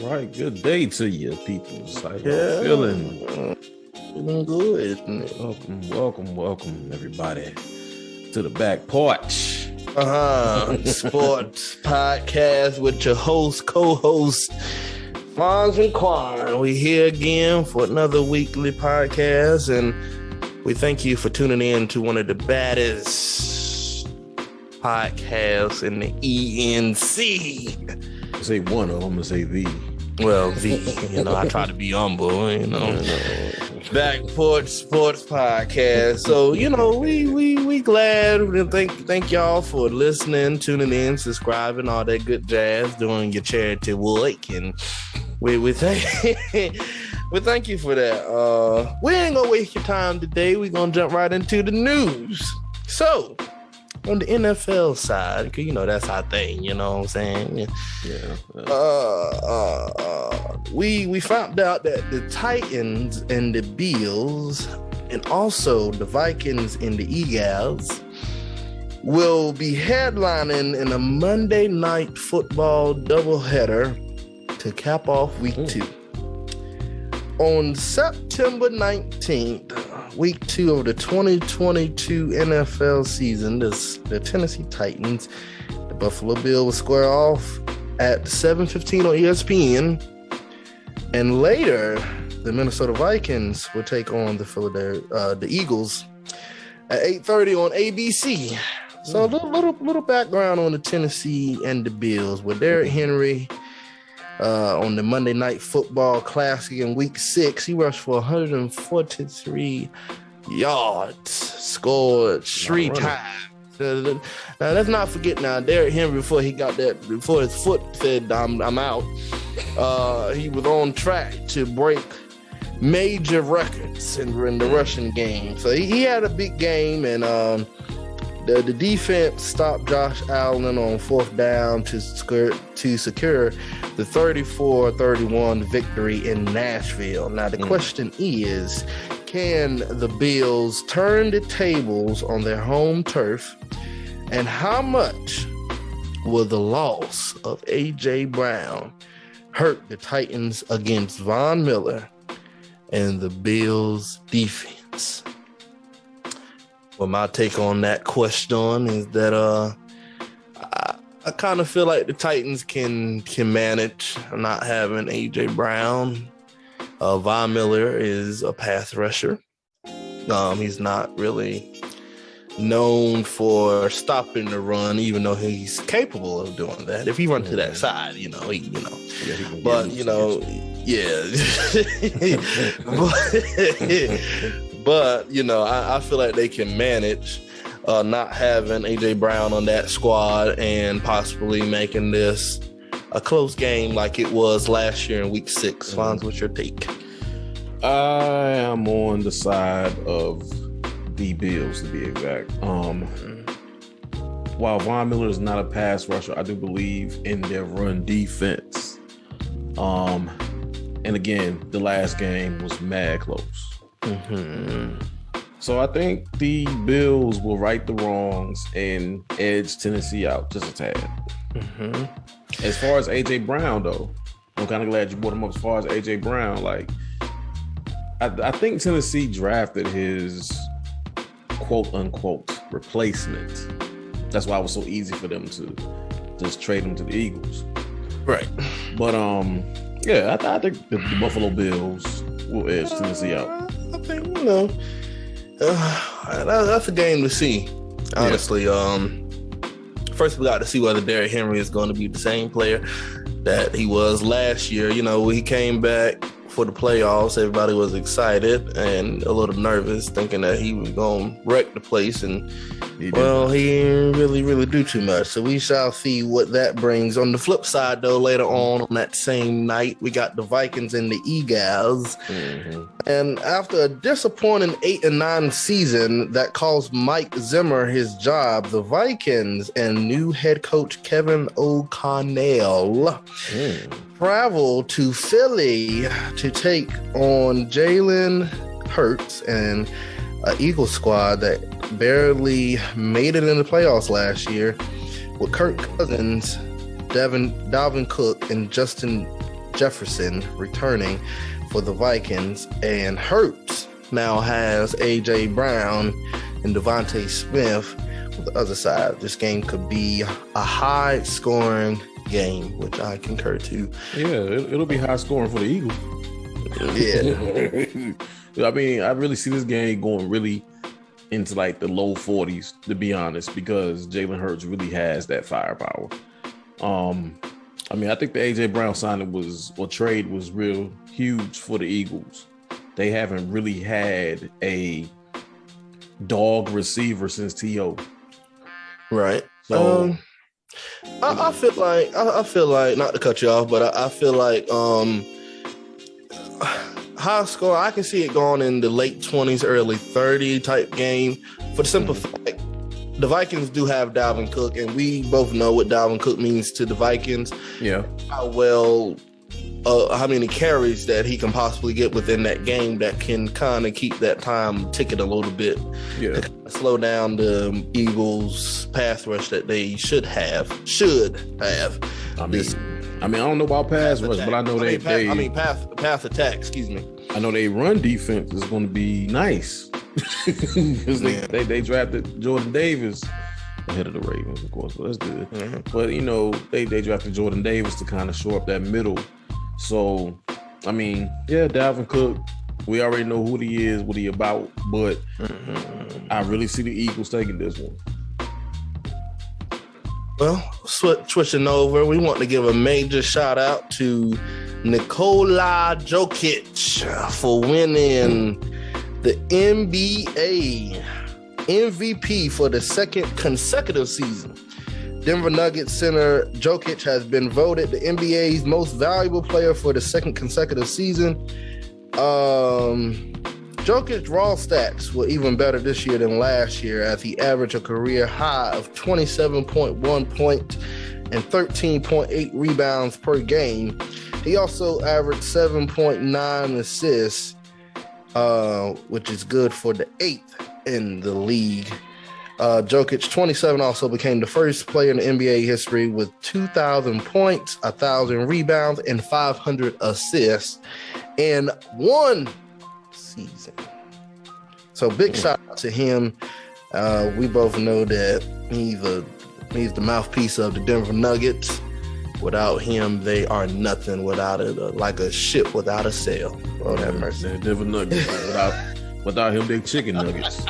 right, good day to you, peoples. How y'all feeling? Feeling good. Welcome, everybody, to the back porch. Sports podcast with your co-host, Fonz and Quan. We here again for another weekly podcast, and we thank you for tuning in to one of the baddest podcasts in the ENC. I say one of them, I'm gonna say the. Well, I try to be humble, Back Porch Sports Podcast. So, we glad and thank y'all for listening, tuning in, subscribing, all that good jazz, doing your charity work, and we thank you for that. We ain't gonna waste your time today. We're gonna jump right into the news. So, on the NFL side, because that's our thing, you know what I'm saying? Yeah. We found out that the Titans and the Bills, and also the Vikings and the Eagles, will be headlining in a Monday Night Football doubleheader to cap off Week 2. On September 19th, Week 2 of the 2022 NFL season, the Tennessee Titans, the Buffalo Bills will square off at 7:15 on ESPN, and later the Minnesota Vikings will take on the Eagles at 8:30 on ABC. So a little background on the Tennessee and the Bills with Derrick Henry. On the Monday Night Football Classic in Week 6, he rushed for 143 yards, scored 3 times. Now, let's not forget now, Derrick Henry, before his foot said, I'm out, he was on track to break major records in the rushing game. So he had a big game, and the defense stopped Josh Allen on 4th down to secure the 34-31 victory in Nashville. Now, the question is, can the Bills turn the tables on their home turf? And how much will the loss of A.J. Brown hurt the Titans against Von Miller and the Bills' defense? Well, my take on that question is that I kind of feel like the Titans can manage not having A.J. Brown. Von Miller is a pass rusher. He's not really known for stopping the run, even though he's capable of doing that. If he runs to that side, But, I feel like they can manage not having A.J. Brown on that squad and possibly making this a close game like it was last year in Week 6. Fonz, what's your take? I am on the side of the Bills, to be exact. While Von Miller is not a pass rusher, I do believe in their run defense. And again, the last game was mad close. So I think the Bills will right the wrongs and edge Tennessee out just a tad. As far as A.J. Brown, though, I'm kind of glad you brought him up. As far as A.J. Brown, I think Tennessee drafted his quote-unquote replacement. That's why it was so easy for them to just trade him to the Eagles. Right. But, I think the Buffalo Bills will edge Tennessee out. I think, that's a game to see, honestly. First, we got to see whether Derrick Henry is going to be the same player that he was last year. When he came back for the playoffs, everybody was excited and a little nervous, thinking that he was going to wreck the place. And, he didn't really do too much. So we shall see what that brings. On the flip side, though, later on that same night, we got the Vikings and the Eagles. And after a disappointing 8-9 season that cost Mike Zimmer his job, the Vikings and new head coach Kevin O'Connell travel to Philly to take on Jalen Hurts and an Eagles squad that barely made it in the playoffs last year with Kirk Cousins, Dalvin Cook, and Justin Jefferson returning for the Vikings, and Hurts now has A.J. Brown and Devontae Smith on the other side. This game could be a high-scoring game, which I concur to. Yeah, it'll be high-scoring for the Eagles. Yeah. I mean, I really see this game going really into like the low 40s, to be honest, because Jalen Hurts really has that firepower. I mean, I think the AJ Brown trade was real huge for the Eagles. They haven't really had a dog receiver since T.O. Right. So I feel like not to cut you off, but I feel like high score. I can see it going in the late 20s, early 30 type game. For the simple fact, the Vikings do have Dalvin Cook, and we both know what Dalvin Cook means to the Vikings. Yeah. How many carries that he can possibly get within that game that can kind of keep that time ticking a little bit. Yeah. To slow down the Eagles pass rush that they should have. I don't know about pass rush, but I know pass attack, excuse me. I know they run defense is going to be nice. Because they drafted Jordan Davis ahead of the Ravens, of course, but that's good. Mm-hmm. But, they drafted Jordan Davis to kind of shore up that middle. So, I mean, yeah, Dalvin Cook, we already know who he is, what he about, but I really see the Eagles taking this one. Well, switching over, we want to give a major shout out to Nikola Jokic for winning the NBA MVP for the second consecutive season. Denver Nuggets center Jokic has been voted the NBA's most valuable player for the second consecutive season. Jokic's raw stats were even better this year than last year, as he averaged a career high of 27.1 points and 13.8 rebounds per game. He also averaged 7.9 assists, which is good for the 8th in the league. Jokic, 27, also became the first player in the NBA history with 2,000 points, 1,000 rebounds, and 500 assists in one season. So big shout out to him. We both know that he's the mouthpiece of the Denver Nuggets. Without him, they are nothing. Without it, like a ship without a sail. Lord have mercy. The Denver Nuggets. without him, they chicken nuggets.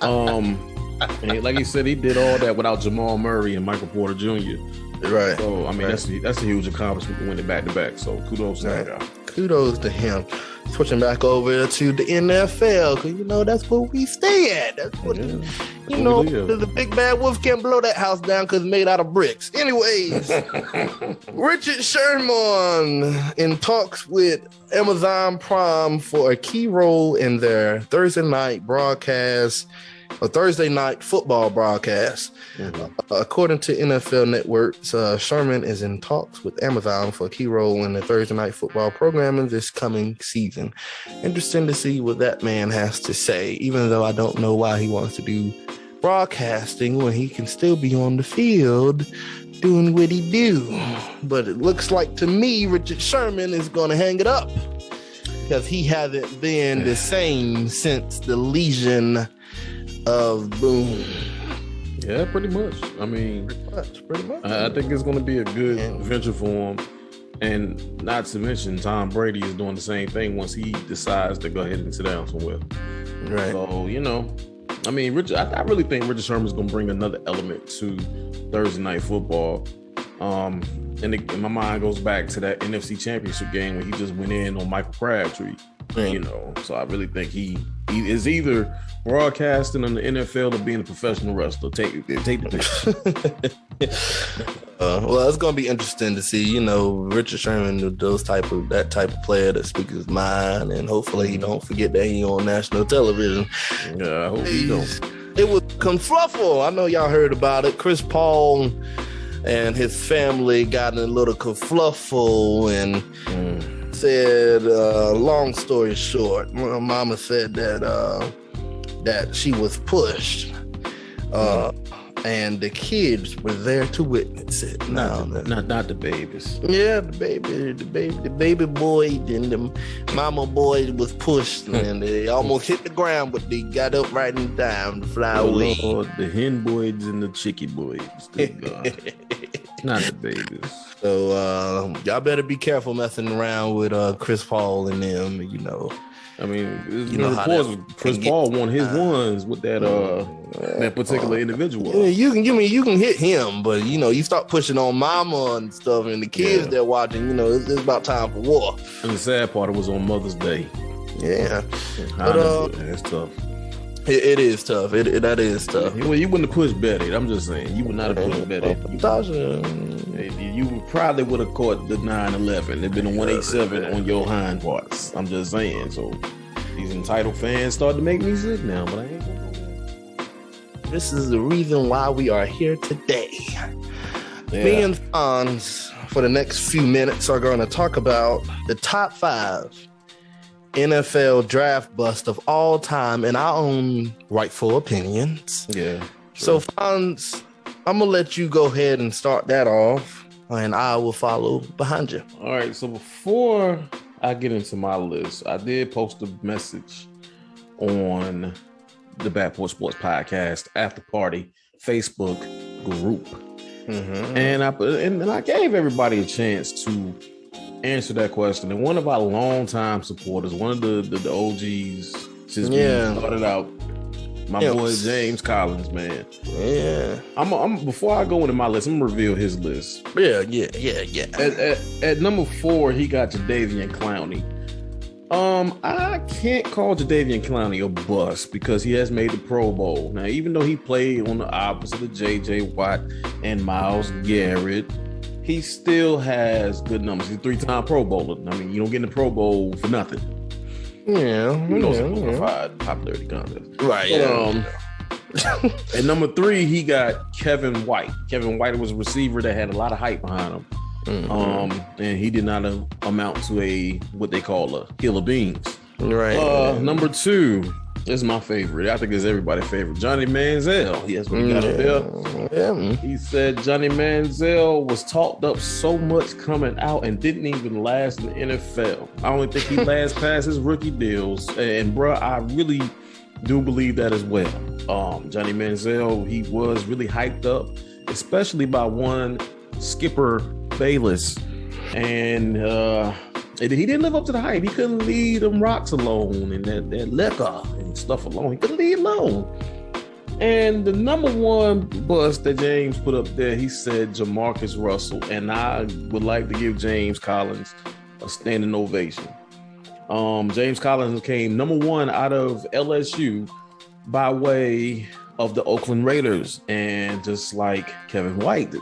And like he said, he did all that without Jamal Murray and Michael Porter Jr. Right. So I mean, that's a huge accomplishment to win it back to back. So kudos to that guy. Kudos to him. Switching back over to the NFL, because that's where we stay at. That's what the big bad wolf can't blow that house down because it's made out of bricks. Anyways, Richard Sherman in talks with Amazon Prime for a key role in their Thursday night football broadcast. According to NFL Networks, Sherman is in talks with Amazon for a key role in the Thursday night football programming this coming season. Interesting to see what that man has to say, even though I don't know why he wants to do broadcasting when he can still be on the field doing what he do. But it looks like to me Richard Sherman is going to hang it up because he hasn't been the same since the lesion of Boone. Yeah, pretty much. I mean, pretty much. I think it's going to be a good venture for him. And not to mention, Tom Brady is doing the same thing once he decides to go ahead and sit down somewhere. Right. So, I mean, I really think Richard Sherman's going to bring another element to Thursday night football. And my mind goes back to that NFC Championship game when he just went in on Michael Crabtree. Right. So I really think he is either broadcasting on the NFL or being a professional wrestler. Take the pick. Well, it's gonna be interesting to see. Richard Sherman, that type of player that speaks his mind, and hopefully he don't forget that he on national television. Yeah, I hope he don't. It was kerfuffle. I know y'all heard about it. Chris Paul and his family got in a little kerfuffle and said, long story short, my mama said that she was pushed. and the kids were there to witness it. Not the babies. Yeah, the baby boy and the mama boy was pushed and they almost hit the ground, but they got up right in time to fly away. Lord, the hen boys and the chickie boys. Not the babies. So y'all better be careful messing around with Chris Paul and them, you know. I mean, reports Chris Paul won his ones with that particular individual. Yeah, you can hit him, but you know, you start pushing on mama and stuff, and the kids they're watching. You know, it's about time for war. And the sad part, it was on Mother's Day. Yeah, but it's tough. It is tough. That is tough. Well, you wouldn't have pushed Betty. I'm just saying, you would not have pushed Betty. You probably would have caught the 9/11. It'd been a 187 on your hind parts. I'm just saying. So these entitled fans started to make me sick now, but I ain't gonna do that. This is the reason why we are here today. Yeah. Me and Fonz, for the next few minutes, are going to talk about the top 5 NFL draft bust of all time in our own rightful opinions. Yeah. Sure. So, Fonz, I'm going to let you go ahead and start that off, and I will follow behind you. All right. So before I get into my list, I did post a message on the Back Porch Sports Podcast After Party Facebook group. Mm-hmm. And I gave everybody a chance to answer that question. And one of our longtime supporters, one of the OGs since we started out, my boy James Collins, man. Yeah. I'm before I go into my list, I'm gonna reveal his list. Yeah. At number 4, he got Jadeveon Clowney. I can't call Jadeveon Clowney a bust because he has made the Pro Bowl. Now, even though he played on the opposite of J.J. Watt and Myles Garrett, he still has good numbers. He's a 3-time Pro Bowler. I mean, you don't get in the Pro Bowl for nothing. Yeah. You know, it's a qualified popularity contest. Right. At number 3, he got Kevin White. Kevin White was a receiver that had a lot of hype behind him. Mm-hmm. And he did not amount to what they call a hill of beans. Right. Number 2 is my favorite. I think it's everybody's favorite. Johnny Manziel. Yes, when he got up there. Yeah. He said Johnny Manziel was talked up so much coming out and didn't even last in the NFL. I only think he lasts past his rookie deals. And bro, I really do believe that as well. Johnny Manziel, he was really hyped up, especially by one Skipper Bayless, and he didn't live up to the hype. He couldn't leave them rocks alone and that liquor and stuff alone. He couldn't leave alone. And the number 1 bust that James put up there, he said Jamarcus Russell, and I would like to give James Collins a standing ovation. James Collins came number 1 out of LSU by way of the Oakland Raiders, and just like Kevin White,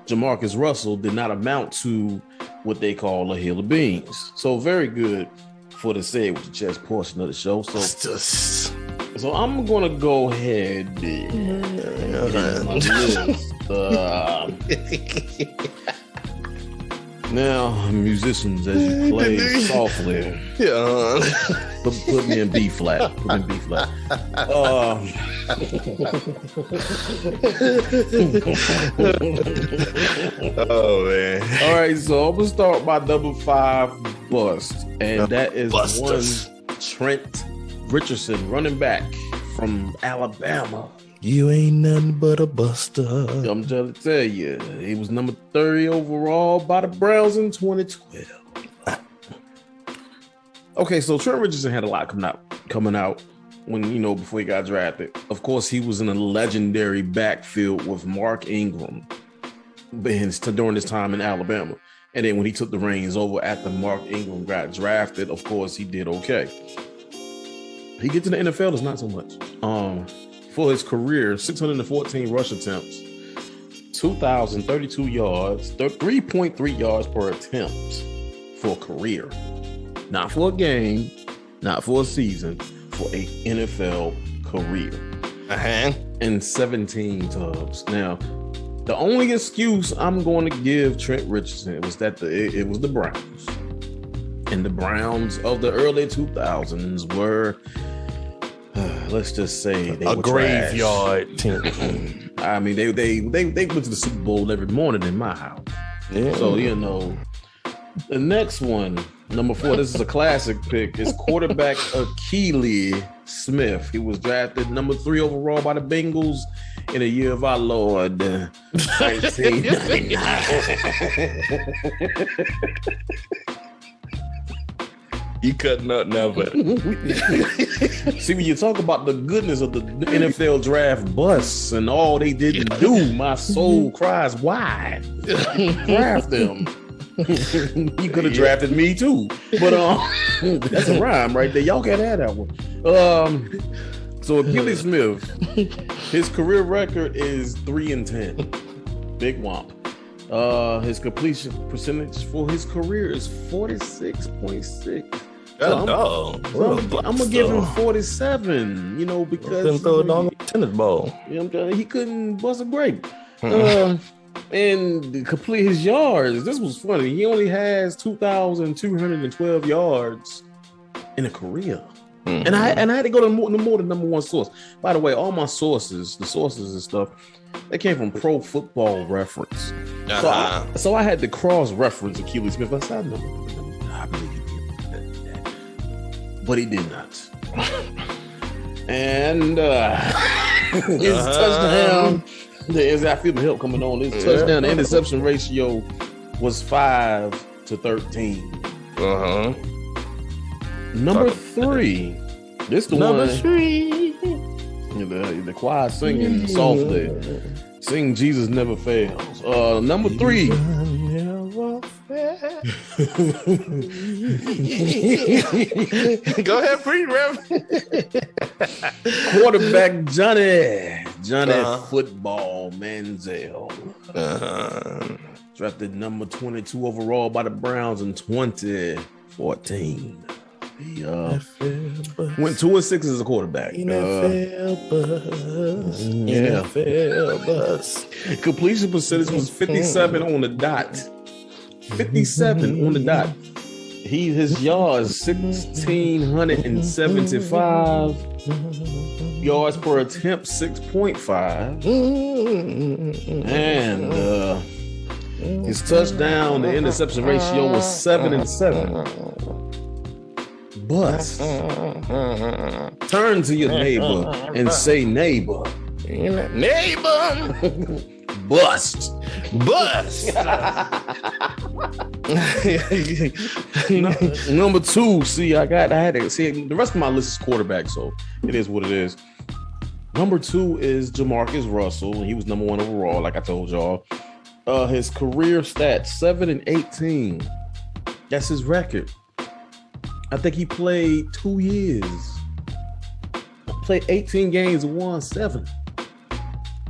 Jamarcus Russell did not amount to what they call a hill of beans. So very good for the say with the chest portion of the show. So I'm gonna go ahead and get my list. Now, musicians, as you play softly, put me in B flat. Put me in B flat. Oh man! All right, so I'm gonna start my number 5 bust, and that is one Trent Richardson, running back from Alabama. You ain't nothing but a buster. I'm trying to tell you, he was number 30 overall by the Browns in 2012. Okay, so Trent Richardson had a lot coming out when, before he got drafted. Of course, he was in a legendary backfield with Mark Ingram during his time in Alabama. And then when he took the reins over after Mark Ingram got drafted, of course, he did okay. He gets to the NFL, it's not so much. For his career, 614 rush attempts, 2,032 yards, 3.3 yards per attempt for a career. Not for a game, not for a season, for a NFL career. And 17 tubs. Now, the only excuse I'm going to give Trent Richardson was that it was the Browns. And the Browns of the early 2000s were... let's just say they a were graveyard team. I mean, they went to the Super Bowl every morning in my house. Yeah. So, you know, the next one, number 4, this is a classic pick, is quarterback Akili Smith. He was drafted number 3 overall by the Bengals in the year of our Lord, 1999. You cut nothing out of it. See, when you talk about the goodness of the NFL draft busts and all they didn't do, my soul cries, why? Draft them. You could have drafted me too. But that's a rhyme right there. Y'all can't have that one. So Akili Smith, his career record is 3-10. Big womp. His completion percentage for his career is 46.6. I'm gonna give him 47, you know, because couldn't throw it on a tennis ball. You know what I'm telling you, he couldn't bust a grape. And complete his yards. This was funny. He only has 2,212 yards in a career. And I had to go to more than number one source. By the way, all my sources, the sources and stuff, they came from Pro Football Reference. So I had to cross-reference Akili Smith. I said, I believe he did. But he did not. And his touchdown, I feel the help coming on. His touchdown to interception ratio was 5-13. Number 3. This the number one. 3. The choir singing softly. Sing Jesus Never Fails. Number 3. Go ahead, free Rev. Quarterback Johnny Football Manziel. Drafted number 22 overall by the Browns in 2014. He went 2-6 as a quarterback. NFL bus. Completion percentage was 57 on the dot. 57 on the dot. His yards 1,675. Yards per attempt 6.5. And his touchdown to interception ratio was 7-7. Bust. Turn to your neighbor and say, neighbor. Bust. Number 2. See, I had to see the rest of my list is quarterback, so it is what it is. Number 2 is Jamarcus Russell, and he was number 1 overall, like I told y'all. His career stats 7-18. That's his record. I think he played 2 years. Played 18 games and won 7.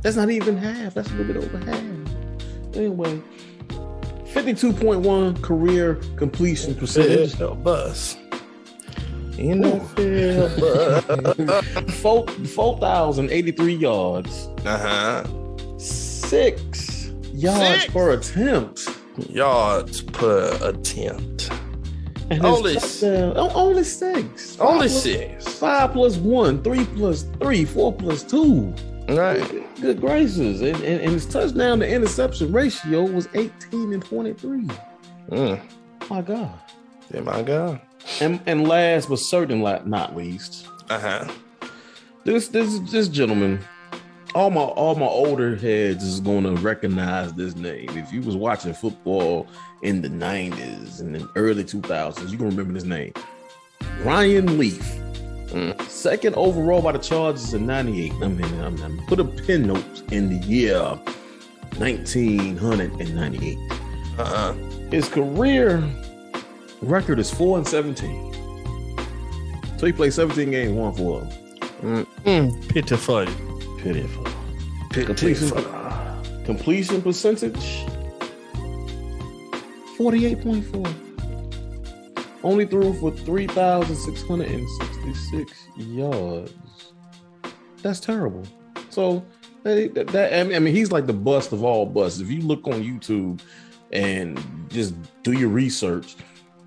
That's not even half. That's a little bit over half. Anyway, 52.1 career completion percentage. Bus. 4,083 yards. 6 yards per attempt. Yards per attempt. And only 6. Only 6. 5 plus 1, 3 plus 3, 4 plus 2. Right. Good gracious. And his touchdown to interception ratio was 18-23. My God. Yeah, my God. And last but certainly not least, this gentleman, all my older heads is gonna recognize this name. If you was watching football in the 90s and the early 2000s, you can remember this name. Ryan Leaf. 2nd overall by the Chargers in 98. I'm put a pin note in the year 1998. His career record is 4-17. So he played 17 games, won 4 of them. Pitiful. Completion percentage 48.4. Only threw for 3,666 yards. That's terrible. So he's like the bust of all busts. If you look on YouTube and just do your research,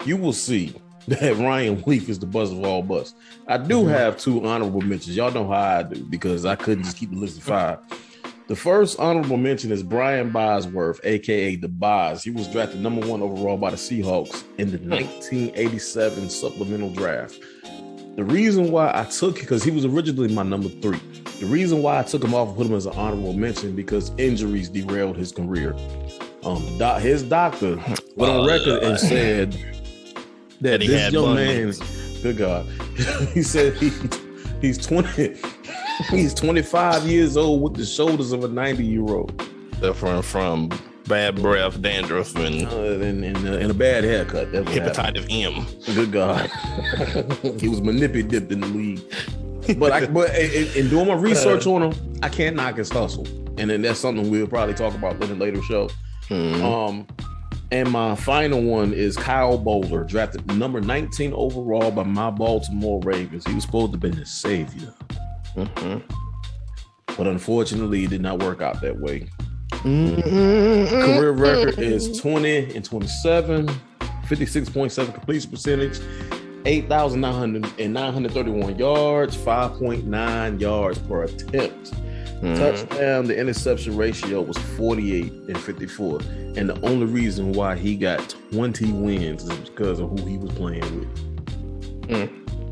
you will see that Ryan Leaf is the bust of all busts. I do have 2 honorable mentions. Y'all know how I do because I couldn't just keep the list of 5. The first honorable mention is Brian Bosworth, aka the Boz. He was drafted number 1 overall by the Seahawks in the 1987 supplemental draft. The reason why I took, because he was originally my number 3. The reason why I took him off and put him as an honorable mention because injuries derailed his career. His doctor went on record and said that this young man, good God, he said he's 20, he's 25 years old with the shoulders of a 90-year-old. Suffering from bad breath, dandruff, and a bad haircut. That's hepatitis M. Good God, he was manipulated in the league. But in doing my research on him, I can't knock his hustle, and then that's something we'll probably talk about in a later show. And my final one is Kyle Bowler, drafted number 19 overall by my Baltimore Ravens. He was supposed to have been the savior, but unfortunately, it did not work out that way. Career record is 20-27, 56.7 completion percentage, 8,931 yards, 5.9 yards per attempt. Touchdown to interception ratio was 48-54. And the only reason why he got 20 wins is because of who he was playing with.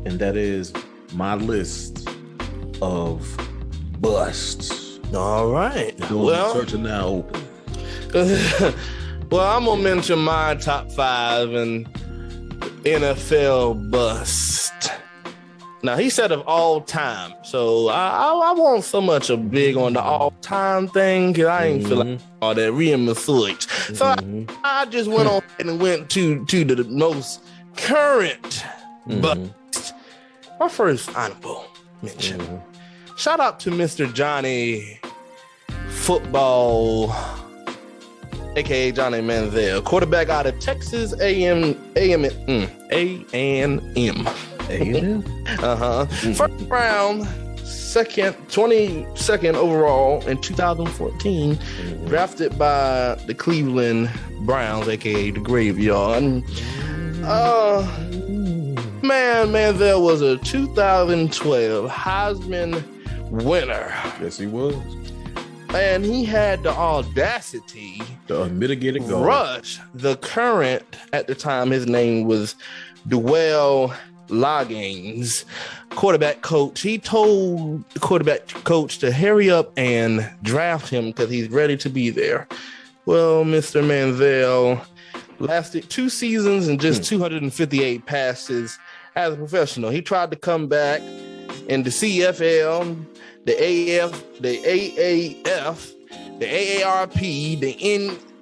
And that is my list of busts. All right. Search are now open. Well, I'm going to mention my top 5 and NFL bust. Now, he said of all time, so I won't so much a big on the all-time thing, because I ain't feel like all that research. So I just went on and went to the most current bust. My first honorable mention. Shout out to Mr. Johnny Football, aka Johnny Manziel, quarterback out of Texas A&M. First round, 22nd overall in 2014, drafted by the Cleveland Browns, aka the Graveyard. Manziel was a 2012 Heisman winner. Yes, he was. And he had the audacity to unmitigated goal. Rush the current, at the time his name was Dwell Loggins, quarterback coach. He told the quarterback coach to hurry up and draft him because he's ready to be there. Well, Mr. Manziel lasted 2 seasons and just 258 passes as a professional. He tried to come back in the CFL, the AAF, the AAF, the AARP, the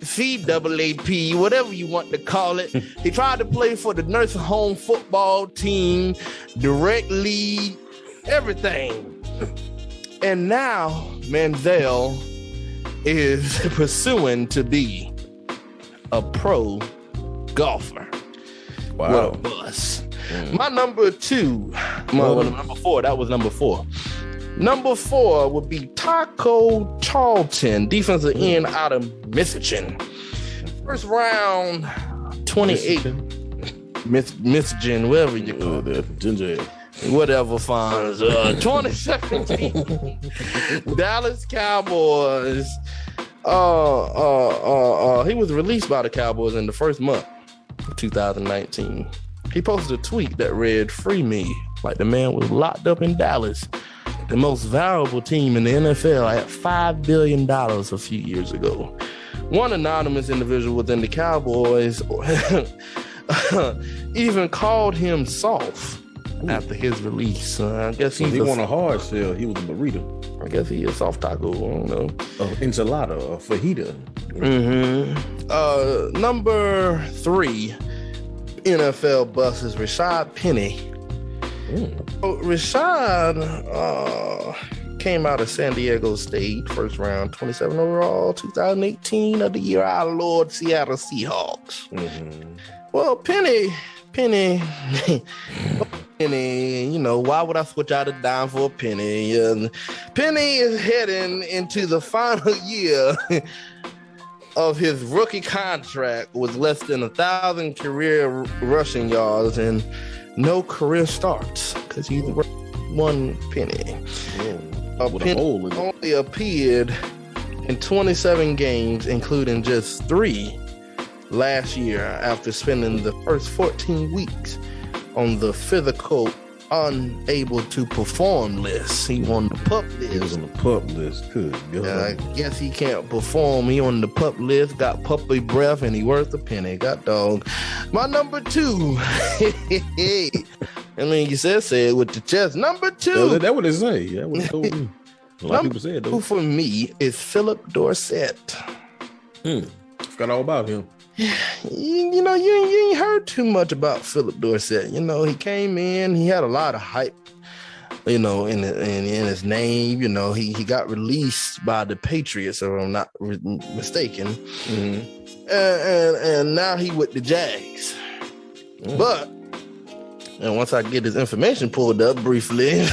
NCAAP, whatever you want to call it. He tried to play for the nursing home football team, direct league, everything. And now Manziel is pursuing to be a pro golfer. Wow. What a bust. My number 2, number 4, that was number 4. Number 4 would be Taco Charlton, defensive end out of Michigan. First round, 28. Michigan, whatever you call it. Ginger. Whatever, Fonz. 2017 Dallas Cowboys. He was released by the Cowboys in the first month of 2019. He posted a tweet that read, "Free me," like the man was locked up in Dallas, the most valuable team in the NFL, at $5 billion a few years ago. One anonymous individual within the Cowboys even called him soft after his release. I guess he won a hard shell. He was a burrito. I guess he is soft taco. I don't know. Enchilada or fajita. Number 3 NFL bust is Rashad Penny. Rashad came out of San Diego State, first round, 27 overall, 2018 of the year, our Lord Seattle Seahawks. Well, Penny, you know, why would I switch out a dime for a penny? Penny is heading into the final year of his rookie contract was less than 1,000 career rushing yards and no career starts because he's worth one penny. Penny only appeared in 27 games, including just 3 last year after spending the first 14 weeks on the physical unable to perform list. He on the pup list. He was on the pup list. Good God. I guess he can't perform. He on the pup list, got puppy breath, and he worth a penny. Got dog. My number 2. I mean, you said it with the chest. Number 2. That what it say. That what it told me. A lot of people said though. Number 2 for me is Philip Dorsett. Forgot all about him. You know, you ain't heard too much about Philip Dorsett. You know, he came in, he had a lot of hype, you know, in his name. You know, he got released by the Patriots, if I'm not mistaken. Mm-hmm. And now he with the Jags. But, and once I get his information pulled up briefly,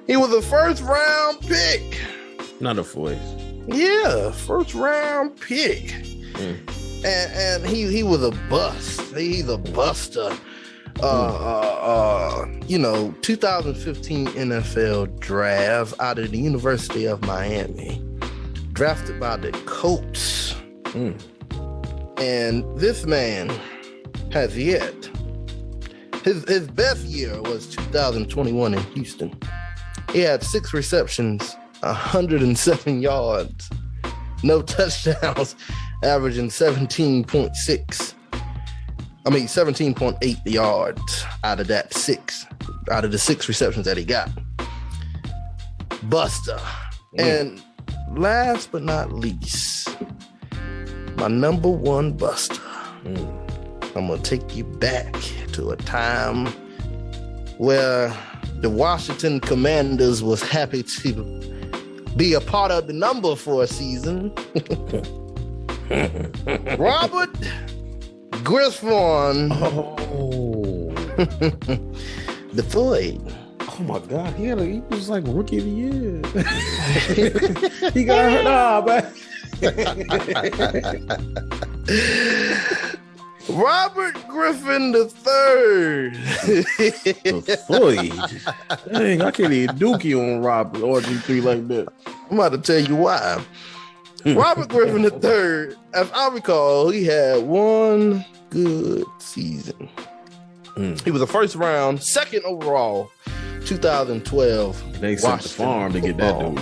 he was a first round pick. Not a voice. Yeah, first round pick. And he was a bust. He's a buster. You know, 2015 NFL draft out of the University of Miami. Drafted by the Colts. And this man has yet. His best year was 2021 in Houston. He had 6 receptions, 107 yards, no touchdowns, averaging 17.8 yards out of the 6 receptions that he got. Buster. And last but not least, my number 1 buster. I'm going to take you back to a time where the Washington Commanders was happy to be a part of the number for a season. Robert Griffin. The Floyd. Oh my God, he was like rookie of the year. He got hurt. Nah, man. Robert Griffin III. The Floyd. Dang, I can't even dookie on Robert RG3 like that. I'm about to tell you why. Robert Griffin III, as I recall, he had one good season. He was a first round, 2nd overall, 2012. They sent the farm to get that dude.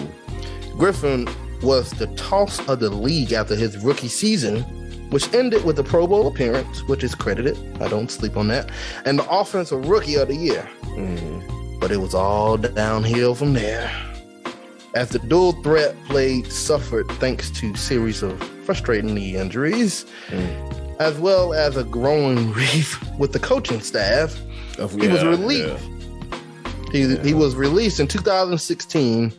Griffin was the toss of the league after his rookie season, which ended with a Pro Bowl appearance, which is credited. I don't sleep on that. And the offensive rookie of the year. But it was all downhill from there. As the dual threat play suffered thanks to series of frustrating knee injuries, as well as a growing reef with the coaching staff, he was relieved. He was released in 2016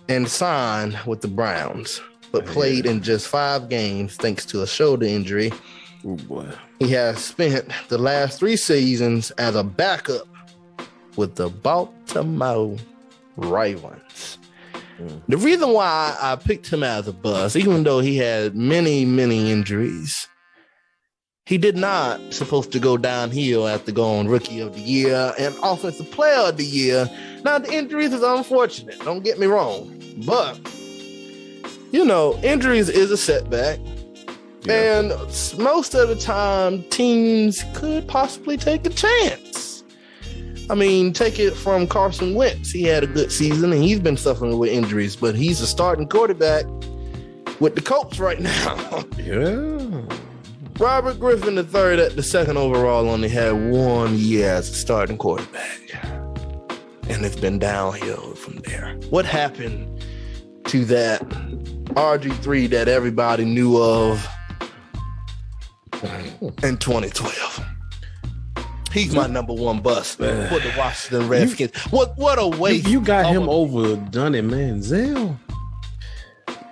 and signed with the Browns, but played in just 5 games thanks to a shoulder injury. Oh boy. He has spent the last 3 seasons as a backup with the Baltimore Ravens. The reason why I picked him as a bust, even though he had many, many injuries, he did not supposed to go downhill after going Rookie of the Year and Offensive Player of the Year. Now, the injuries is unfortunate. Don't get me wrong. But, you know, injuries is a setback. Yeah. And most of the time, teams could possibly take a chance. I mean, take it from Carson Wentz. He had a good season, and he's been suffering with injuries, but he's a starting quarterback with the Colts right now. Yeah. Robert Griffin III at the 2nd overall only had 1 year as a starting quarterback. And it's been downhill from there. What happened to that RG3 that everybody knew of in 2012? He's my number 1 bust for the Washington Redskins. What a waste. You got him over Johnny Manziel?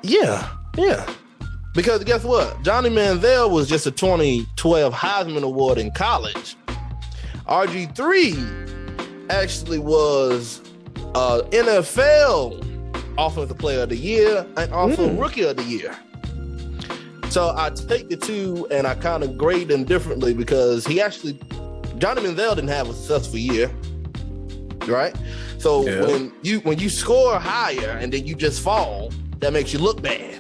Yeah. Because guess what? Johnny Manziel was just a 2012 Heisman Award in college. RG3 actually was an NFL Offensive Player of the Year and also Rookie of the Year. So I take the two and I kind of grade them differently because Johnny Manziel didn't have a successful year, right? So when you score higher and then you just fall, that makes you look bad.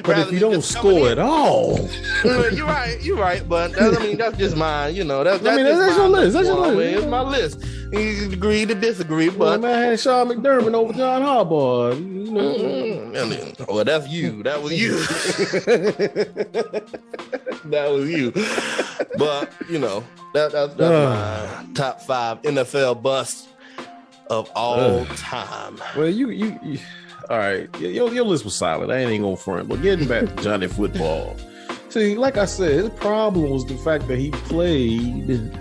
But if you don't score at all, you're right. But that's just mine. That's your list. That's your list. It's my list. You agree to disagree, but man, I had Sean McDermott over John Harbaugh. Well, that's you. That was you. That was you. But that's my top 5 NFL busts of all time. Well, you all right. Your list was solid. I ain't gonna front. But getting back to Johnny Football, see, like I said, his problem was the fact that he played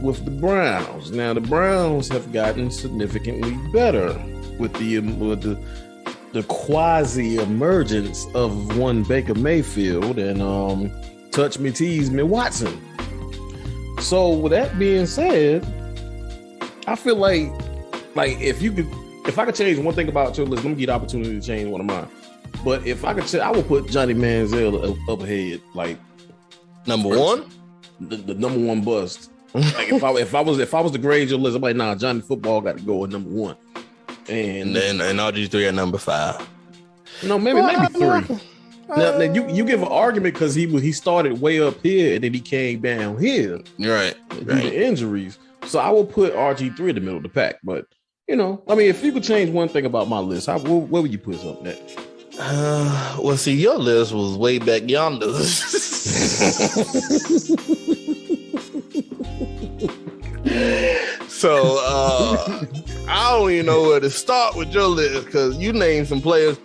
with the Browns. Now the Browns have gotten significantly better with the quasi emergence of one Baker Mayfield and touch me, tease me, Watson. So with that being said, I feel like if I could change one thing about your list, let me get the opportunity to change one of mine. But if I could, I would put Johnny Manziel up ahead, like number one, the number one bust. Like if I was to grade your list, I'm like, nah, Johnny Football got to go at number 1, and then RG3 at number 5. No, maybe 3. Now you give an argument because he started way up here and then he came down here, right? Due to injuries. So I will put RG3 in the middle of the pack. But if you could change one thing about my list, where would you put something at? Well, see, your list was way back yonder. So I don't even know where to start with your list because you named some players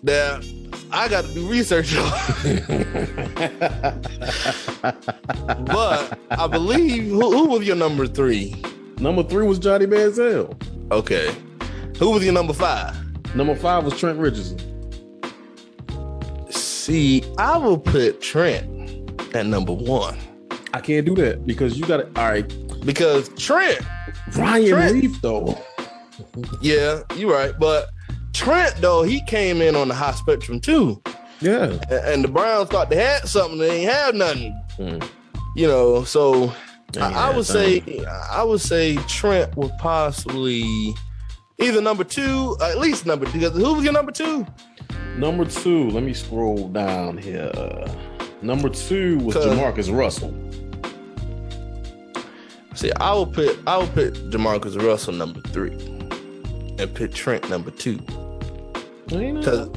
that I got to do research on. But I believe who was your number 3? Number 3 was Johnny Manziel. Okay. Who was your number 5? Number 5 was Trent Richardson. See, I will put Trent at number 1. I can't do that because you got to. All right. Because Trent Leaf, though. Yeah, you're right. But Trent, though, he came in on the high spectrum, too. Yeah. And the Browns thought they had something. They ain't have nothing. So I would say Trent would possibly either number 2, at least number 2. Because who was your number 2? Number 2, let me scroll down here. Number 2 was Jamarcus Russell. See, I will put Jamarcus Russell number 3 and put Trent number 2. Because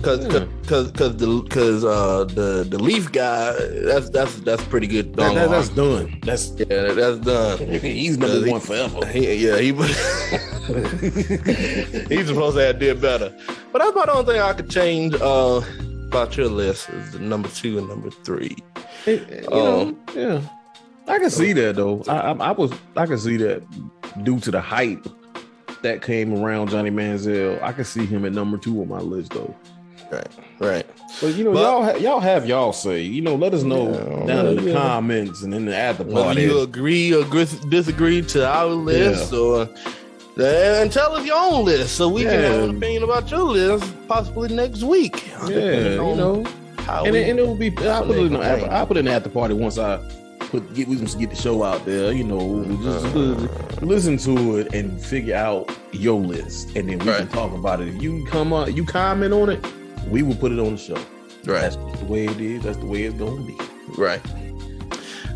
the Leaf guy, that's pretty good. That's done. That's done. He's number 1 forever. He's supposed to have did better. But that's about the only thing I could change about your list is the number 2 and number 3. Yeah. I can see that though. I can see that due to the hype that came around Johnny Manziel. I can see him at number 2 on my list though. Right. But y'all have y'all say. Let us know down in the comments and in the after party. Whether you agree or disagree to our list, and tell us your own list so we can have an opinion about your list possibly next week. Yeah, and it will be. I'll put it in the after party once we can get the show out there. Just listen to it and figure out your list, and then we can talk about it. If you comment on it, we will put it on the show. Right. That's just the way it is. That's the way it's going to be. Right.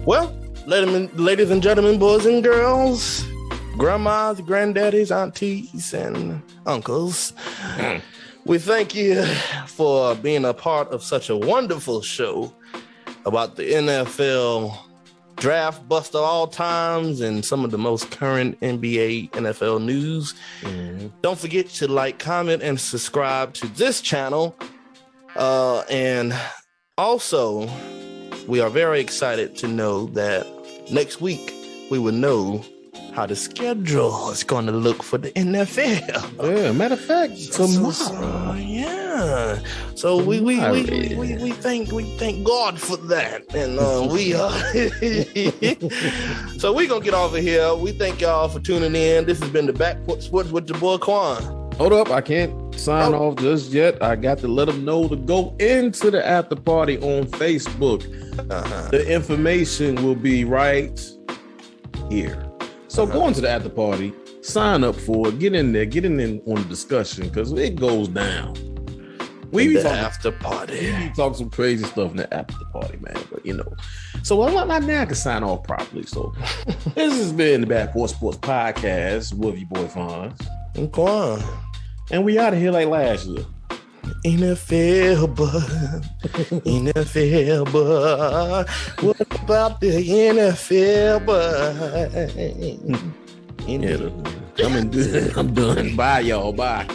Well, ladies and gentlemen, boys and girls, grandmas, granddaddies, aunties, and uncles, we thank you for being a part of such a wonderful show about the NFL draft bust of all times and some of the most current NBA NFL news. Don't forget to like, comment, and subscribe to this channel. And also, we are very excited to know that next week we will know how the schedule is going to look for the NFL. Yeah, matter of fact, tomorrow. So we thank God for that, and so we're gonna get off of here. We thank y'all for tuning in. This has been the Backport Sports with your boy Quan. Hold up, I can't sign off just yet. I got to let them know to go into the after party on Facebook. The information will be right here. So go into the after party, sign up for it, get in there, get in on the discussion because it goes down. We be talking after party. We be talking some crazy stuff in the after party, man. But you know, so now I can sign off properly. So this has been the Bad Boy Sports Podcast with your boy Fonz and Quan. And we out of here like last year. NFL, but what about the NFL, but? I'm done. Bye, y'all. Bye.